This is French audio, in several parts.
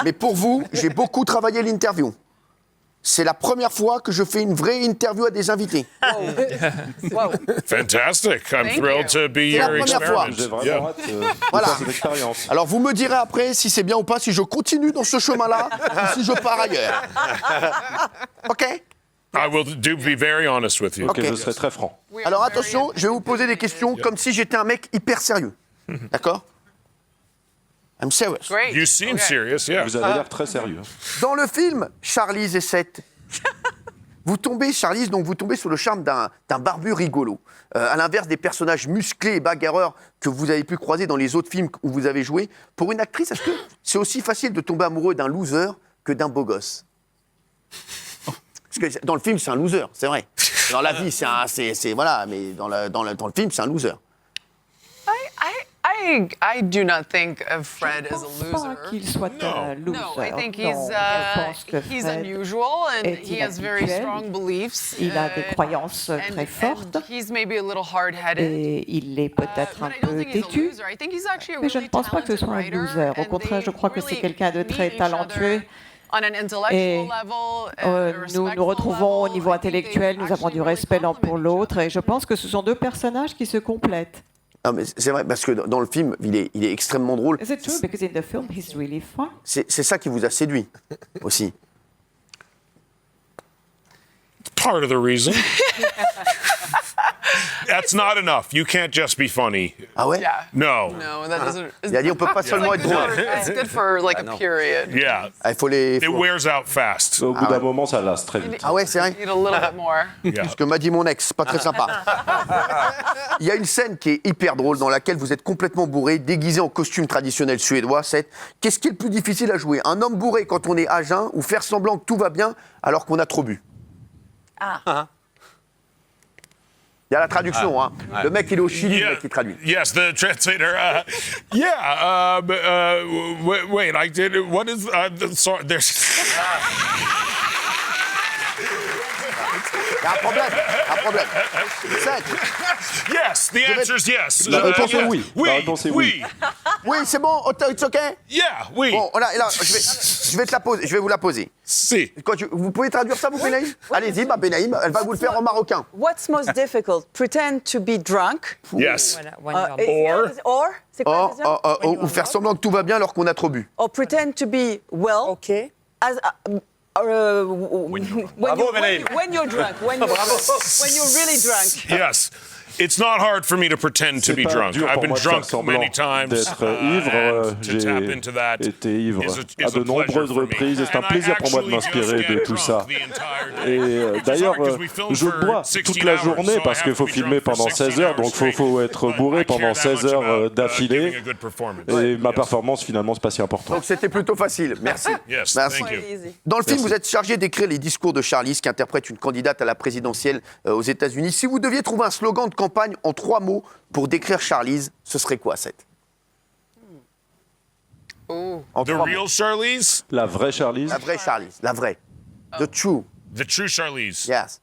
Mais pour vous, j'ai beaucoup travaillé l'interview. C'est la première fois que je fais une vraie interview à des invités. Wow. Fantastic. I'm Thank thrilled you. to be C'est la your première fois. experiment. J'ai vraiment Yeah. hâte de Voilà. faire cette expérience. Alors vous me direz après si c'est bien ou pas, si je continue dans ce chemin-là ou si je pars ailleurs. OK? I will be very honest with you. Ok, Ok. je serai très franc. We are Alors very attention, je vais vous poser des questions comme si j'étais un mec hyper sérieux. D'accord? I'm serious. Great. You seem Okay. serious, yeah. Vous avez l'air très sérieux. Dans le film Charlize et Seth, vous tombez, Charlize, donc vous tombez sur le charme d'un barbu rigolo. À l'inverse des personnages musclés et bagarreurs que vous avez pu croiser dans les autres films où vous avez joué. Pour une actrice, est-ce que c'est aussi facile de tomber amoureux d'un loser que d'un beau gosse? Parce que dans le film, c'est un loser, c'est vrai. Dans la vie, voilà, mais dans le film, c'est un loser. I do not think of Fred Je as a pense pas loser. qu'il soit un loser. No, I think Non, je pense que he's Fred unusual and est he has very inhabituel. strong beliefs. Il a des croyances and très fortes he's maybe a little hard-headed. et il est peut-être un But I don't peu think he's a têtu. loser. I think he's actually a Mais je ne really pense pas que ce soit un talented loser. writer, Au and contraire, je they crois que c'est really quelqu'un de meet très each talentueux. other on an intellectual Et level, and a nous respectful nous retrouvons au level. niveau I think they intellectuel, nous avons actually du really respect l'un pour complement each l'autre et je pense que ce sont deux personnages qui se complètent. Non, mais c'est vrai, parce que dans le film, il est extrêmement drôle. Is it true? Because in the film he's really fun. C'est ça qui vous a séduit aussi. Part of the reason. That's not enough. You can't just be funny. Ah ouais? Yeah. No. No, that doesn't. Il a dit on peut pas seulement être drôle. It's good for like a period. Yeah. Ah, il faut les. It wears out fast. Au bout d'un moment, ça lasse très vite. Ah ouais, c'est vrai. Need a little bit more. Yeah. Ce que m'a dit mon ex, pas très sympa. Il y a une scène qui est hyper drôle dans laquelle vous êtes complètement bourré, déguisé en costume traditionnel suédois. Qu'est-ce qui est le plus difficile à jouer? Un homme bourré quand on est à jeun ou faire semblant que tout va bien alors qu'on a trop bu? Il y a la traduction, hein. Le mec, il est au Chili, le mec qui traduit. Yes, the translator. Wait, I did. What is? Sorry, there's. Il y a un problème, Seth, Yes, the answer is yes. La réponse est yes. oui. La réponse est oui. oui, c'est bon, it's OK? Yeah, oui. Bon, là, je vais te la poser, je vais vous la poser. Si. Vous pouvez traduire ça, vous, Benaïm? Allez-y, Benaïm, elle va vous le faire en marocain. What's most difficult? Pretend to be drunk. Yes. C'est quoi la deuxième? Ou faire semblant que tout va bien alors qu'on a trop bu. Or pretend to be well. OK. As, when you're drunk. When you're really drunk. Yes. It's not hard for me to pretend to C'est be pas drunk. dur I've pour been moi de faire drunk semblant many times. d'être ivre. And to tap J'ai into that été ivre is à de nombreuses reprises et c'est un plaisir pour moi de m'inspirer de tout ça. Et d'ailleurs, je bois toute la journée parce qu'il faut filmer pendant 16 heures, donc il faut être bourré pendant 16 heures d'affilée. Et ma performance, finalement, c'est pas si important. Donc c'était plutôt facile. Merci. Yes, Merci. thank you. Easy. Dans le film, vous êtes chargé d'écrire les discours de Charlize, qui interprète une candidate à la présidentielle aux États-Unis. Si vous deviez trouver un slogan de campagne en 3 mots pour décrire Charlize, ce serait quoi, Seth? En The 3 mots. real Charlize? La vraie Charlize, La vraie Charlize, la vraie. The true, The true Charlize. yes.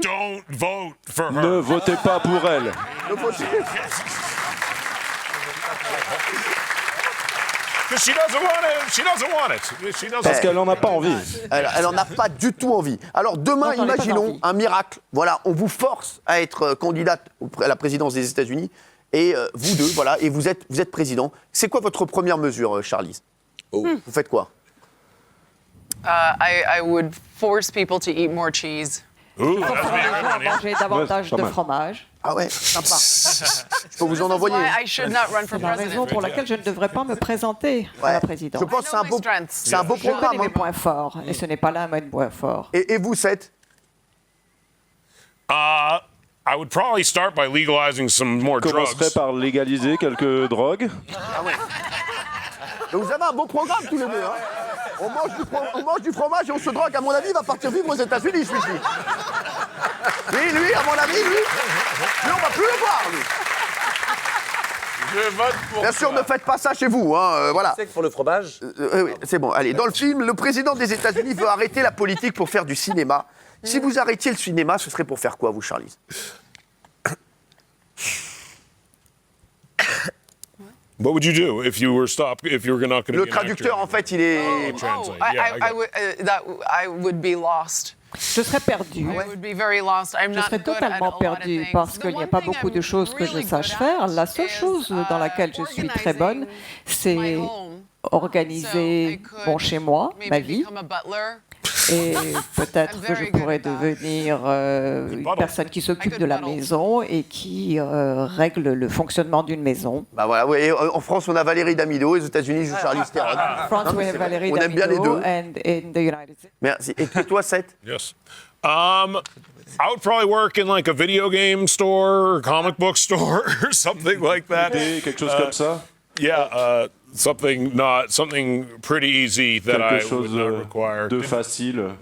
Don't vote for ne her. votez pas pour elle. Because she doesn't want it. She doesn't want it. She doesn't. Parce qu'elle n'en a pas envie. Elle en a pas du tout envie. Alors demain, Non, j'en ai pas imaginons envie. un miracle. Voilà, on vous force à être candidate à la présidence des États-Unis. Et vous deux, voilà, et vous êtes président. C'est quoi votre première mesure, Charlize? Vous faites quoi? I would force people to eat more cheese. Ooh, that's On me. va manger davantage pas de mal. fromage. Ah ouais, sympa. Je peux vous en envoyer. Why I should not run for C'est la raison president. pour laquelle je ne devrais pas me présenter à Ouais. la présidence. Je pense que c'est un beau, c'est un beau Je connais programme. mes hein. points forts et ce n'est pas là mes points forts. Et vous, Seth? I would probably start by legalizing some more Commencerait drugs. par légaliser quelques drogues. Mais vous avez un beau programme tous les deux. Hein. On mange du fromage et on se drogue. À mon avis, il va partir vivre aux États-Unis, celui-ci. Lui, à mon avis, lui, on va plus le voir, lui. Je vote pour. Bien sûr, ne faites pas ça chez vous. Hein, voilà. C'est que pour le fromage. Oui, c'est bon. Allez, dans le film, le président des États-Unis veut arrêter la politique pour faire du cinéma. Si vous arrêtiez le cinéma, ce serait pour faire quoi, vous, Charlize? What would you do if you were not going to Le be an traducteur, actor en fait, il est... Translate. Yeah, I would be lost. Je serais perdue. I would be very lost. I'm Je not serais good at a totalement lot of perdue things. parce The qu'il n'y a one pas thing beaucoup de I'm choses que je really sache good faire. at La seule is, chose dans laquelle je suis très bonne, c'est my home. organiser So I mon could chez moi, maybe ma vie. become a butler. Et peut-être que je pourrais devenir une personne qui s'occupe de la maison et qui règle le fonctionnement d'une maison. Bah voilà, oui, en France, on a Valérie Damido, aux États-Unis, je Charlize Theron. France, Non, mais we c'est have vrai. Valérie On aime bien les Damido, deux. and in the United States. Merci. Et toi, Seth? Yes. I would probably work in like a video game store or comic book store or something like that. Quelque chose comme ça. Yeah, something pretty easy that Quelque I chose would not require. de facile.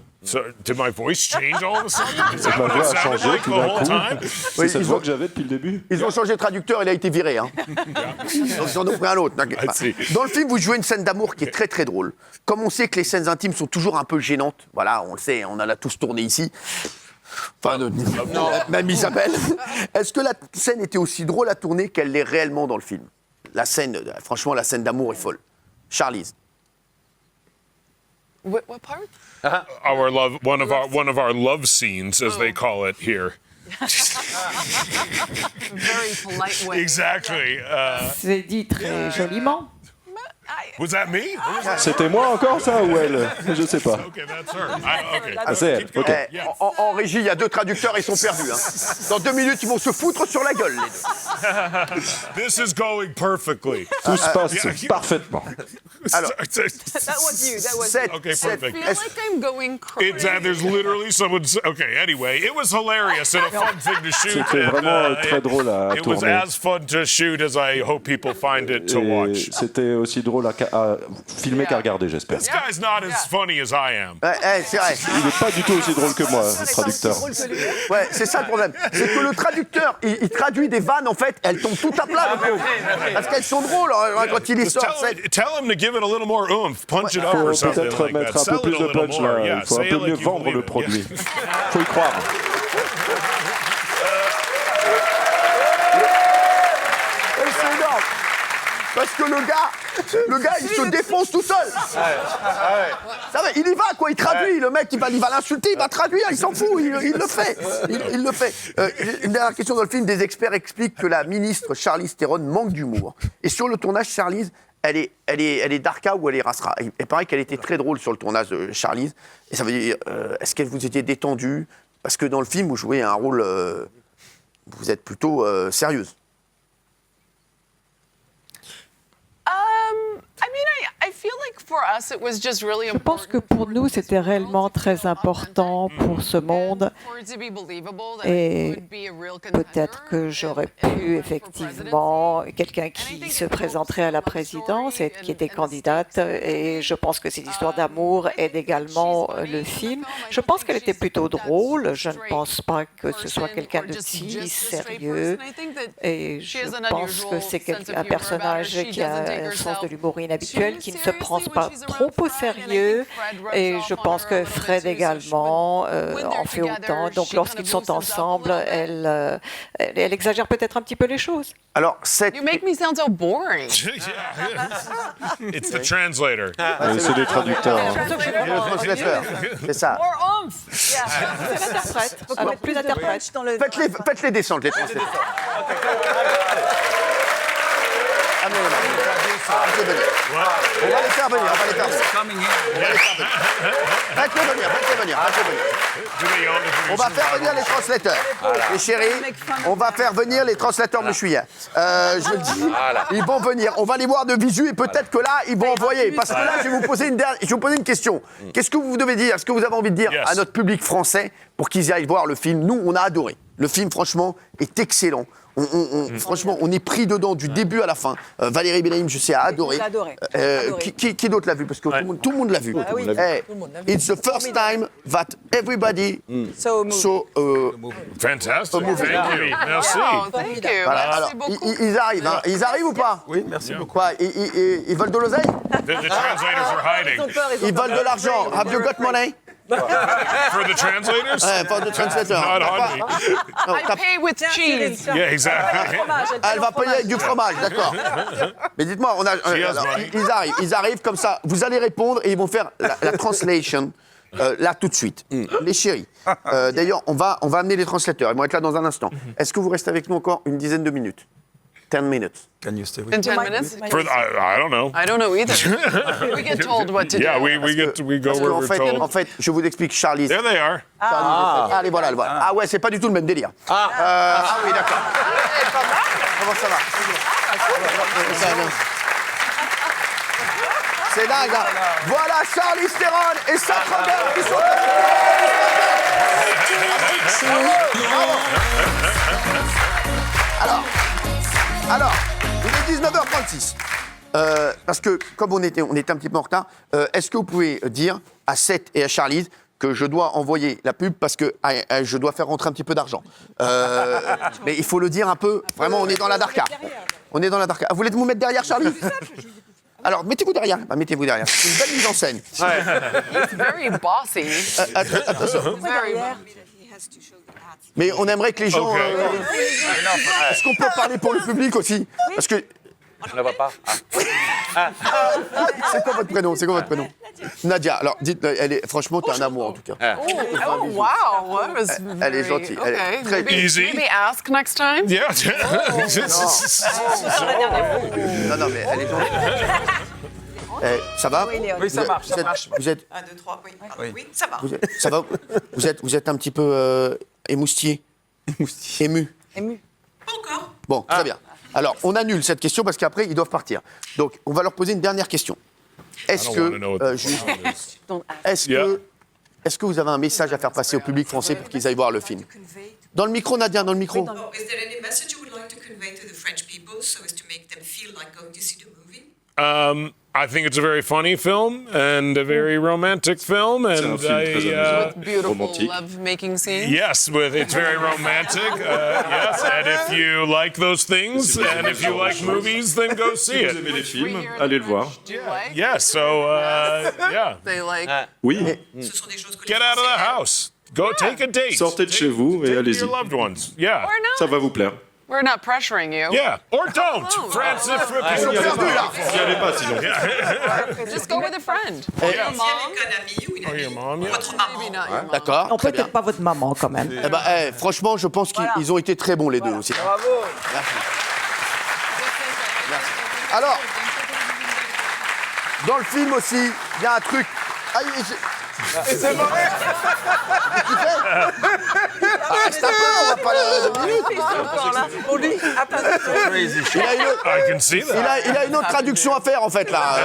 Did my voice change all of a sudden? Is that Ma what voix it a sounded changé like tout the d'un whole coup. time? C'est Oui, cette ils voix ont- que j'avais depuis le début. Ils ont changé de traducteur, il a été viré. Hein. Donc ils en ont pris un autre. t'inquiète pas. see. Dans le film, vous jouez une scène d'amour qui est très très drôle. Comme on sait que les scènes intimes sont toujours un peu gênantes, voilà, on le sait, on en a tous tourné ici. Enfin, même Isabelle. Est-ce que la scène était aussi drôle à tourner qu'elle l'est réellement dans le film? La scène, franchement, la scène d'amour est folle. Charlize. What part? One of our love scenes, as they call it here. Very polite way. Exactly. C'est dit très joliment. Was that me? Or was that- C'était moi encore ça ou elle? Je sais pas. Okay, that's her. Okay. Ah, c'est elle. Ok. Eh, en régie, il y a deux traducteurs, ils sont perdus. Hein. Dans 2 minutes, ils vont se foutre sur la gueule, les deux. This is going perfectly. Tout se passe parfaitement. Alors, That was you. That was Seth, Okay, Seth, perfect. I feel like I'm going crazy. There's literally someone. Okay, anyway, it was hilarious and a fun thing to shoot. C'était and, vraiment très drôle à It was tourner. as fun to shoot as I hope people find it to Et watch. c'était aussi drôle à filmer qu'à regarder, j'espère. This guy's not as funny as I am. c'est vrai. Il n'est pas du tout aussi drôle que moi, le traducteur. Ouais, c'est ça le problème. C'est que le traducteur, il traduit des vannes, en fait, elles tombent tout à plat, le pauvre. Parce qu'elles sont drôles hein, quand il les Just sort. tell him to give it a little more oomph, punch it up Il or faut something peut-être like that. mettre un Sell peu it plus a de little punch more. là. Yeah, Il faut un say peu it mieux like you vendre believe le it. produit. Yeah. Faut y croire. Et c'est énorme. Parce que le gars, il se défonce tout seul. Ça va, il y va, quoi, il traduit. Le mec, il va l'insulter, il va traduire, il s'en fout, il le fait. Il le fait. Une dernière question dans le film, des experts expliquent que la ministre Charlize Theron manque d'humour. Et sur le tournage, Charlize, elle est Darka ou elle est Rasra. Il paraît qu'elle était très drôle sur le tournage de Charlize. Et ça veut dire, est-ce qu'elle vous était détendue? Parce que dans le film, vous jouez un rôle, vous êtes plutôt sérieuse. I mean, I feel like for us it was just really Je pense que pour nous, c'était réellement très important pour ce monde. Et peut-être que j'aurais pu effectivement quelqu'un qui se présenterait à la présidence et qui était candidate. Et je pense que cette histoire d'amour aide également le film. Je pense qu'elle était plutôt drôle. Je ne pense pas que ce soit quelqu'un de si sérieux. Et je pense que c'est un personnage qui a un sens de l'humour inhabituel, qui ne se prend pas trop au sérieux. Et je pense que Fred également en fait autant. Donc lorsqu'ils sont ensemble, elle exagère peut-être un petit peu les choses. Alors, cette... You make me sound so boring. It's the translator. C'est des traducteurs. hein. Le translateur, c'est ça. more oomph. C'est l'interprète, avec plus d'interprètes. Dans le... Faites-les descendre, les translateurs. Amenez-les là. Faites-les venir. On va les faire venir, on va les faire venir. Faites-les venir. On va faire venir les translateurs. Les chéris, on va faire venir les translateurs mouchouillens. Je le dis, ils vont venir. On va les voir de visu et peut-être que là, ils vont envoyer. Parce que là, je vais vous poser une question. Qu'est-ce que vous devez dire? Est-ce que vous avez envie de dire à notre public français pour qu'ils aillent voir le film? Nous, on a adoré. Le film, franchement, est excellent. Franchement, on est pris dedans du début à la fin. Valérie Benaïm, je sais, a adoré. Adoré. Qui d'autre l'a vu? Parce que tout le monde l'a vu. Ah oui, Eh, tout le monde l'a vu. it's the first time that everybody So moving. saw Fantastic. Thank you. Merci. Oh, thank you. Voilà, alors, Merci beaucoup. ils arrivent, hein. Ils arrivent ou pas? Oui, merci beaucoup. Quoi, ils veulent de l'oseille? The translators are hiding. Ils ont peur, Ils veulent de l'argent. Have you got money? For the translators? Ouais, pas de translator. Not T'as on pas- me. non, I t'as- pay with cheese. Yeah, exactly. Elle va payer avec du fromage, d'accord. Mais dites-moi, has money. ils arrivent comme ça. Vous allez répondre et ils vont faire la translation là tout de suite. Les chéris. D'ailleurs, on va amener les translateurs. Ils vont être là dans un instant. Est-ce que vous restez avec nous encore une dizaine de minutes? 10 minutes. Can you stay with In 10 minutes? I don't know. I don't know either. We get told what to Yeah, do. we go Parce where qu'en we're fait, told. en fait, je vous explique, Charlize. There they are. Allez, voilà, voilà. Ah ouais, c'est pas du tout le même délire. Ah oui, d'accord. Comment ça va? C'est dingue, hein. Voilà Charlize Theron et Seth Rogen qui sont Alors, il est 19h36. Parce que, comme on était un petit peu en retard, est-ce que vous pouvez dire à Seth et à Charlize que je dois envoyer la pub parce que je dois faire rentrer un petit peu d'argent. Mais il faut le dire un peu. Vraiment, on est dans la darka. On est dans la darka. Vous voulez vous mettre derrière, Charlie? Alors, mettez-vous derrière. Bah, mettez-vous derrière. C'est une belle mise en scène. It's very bossy. Attention. Very Mais on aimerait que les gens. Ok. Est-ce qu'on peut parler pour le public aussi? Parce que. On ne voit pas. C'est quoi votre prénom? C'est quoi votre prénom? Nadia. Alors, dites, franchement, t'es un amour en tout cas. Oh, wow. That was Elle est very- gentille. Elle est Okay. très Maybe, easy. maybe ask next time. Yeah. Non, mais elle est gentille. Ça va? Oui, ça marche, ça marche. Vous êtes. 1, 2, 3, oui. Oui, ça va. Ça va? Vous êtes un petit peu émoustillé? Ému? Ému. Pas encore. Bon, très bien. Alors, on annule cette question parce qu'après, ils doivent partir. Donc, on va leur poser une dernière question. Est-ce I don't wanna know what que, the juste, problem is. est-ce que vous avez un message à faire passer au public français pour qu'ils aillent voir le film? Dans le micro, Nadia, dans le micro. Is there any message you would like to convey to the French people so as to make them feel like going to see the movie? I think it's a very funny film and a very romantic film, C'est un and film très amusant. Beautiful Romantique. love-making scene. yes, it's very romantic. Yes, and if you like those things, and if you like movies, then go see Vous it. aimez les films, allez le voir. Do you like? Yeah, so yeah, They like. Oui, Ce sont des choses que get les out of the Français house. Go take a date. sortez de chez vous et Take allez-y. your loved ones. Yeah. Or not. Ça va vous plaire. We're not pressuring you. Yeah, or don't. Francis Ils sont perdus, là. N'y allez pas sinon. Just go with a friend. aiment. Si avec un ami ou une amie, your mom, yeah. votre maman. Maybe not your mom. D'accord. Non, très bien. peut-être pas votre maman quand même. Eh ben, franchement, je pense qu'ils ont été très bons, les deux aussi. Bravo. Alors, dans le film aussi, il y a un truc. Ah, c'est vrai. Reste un peu, on va pas le 2 minutes. Pour lui, attends. Il a une, I can see that. il a une autre traduction à faire, en fait, là.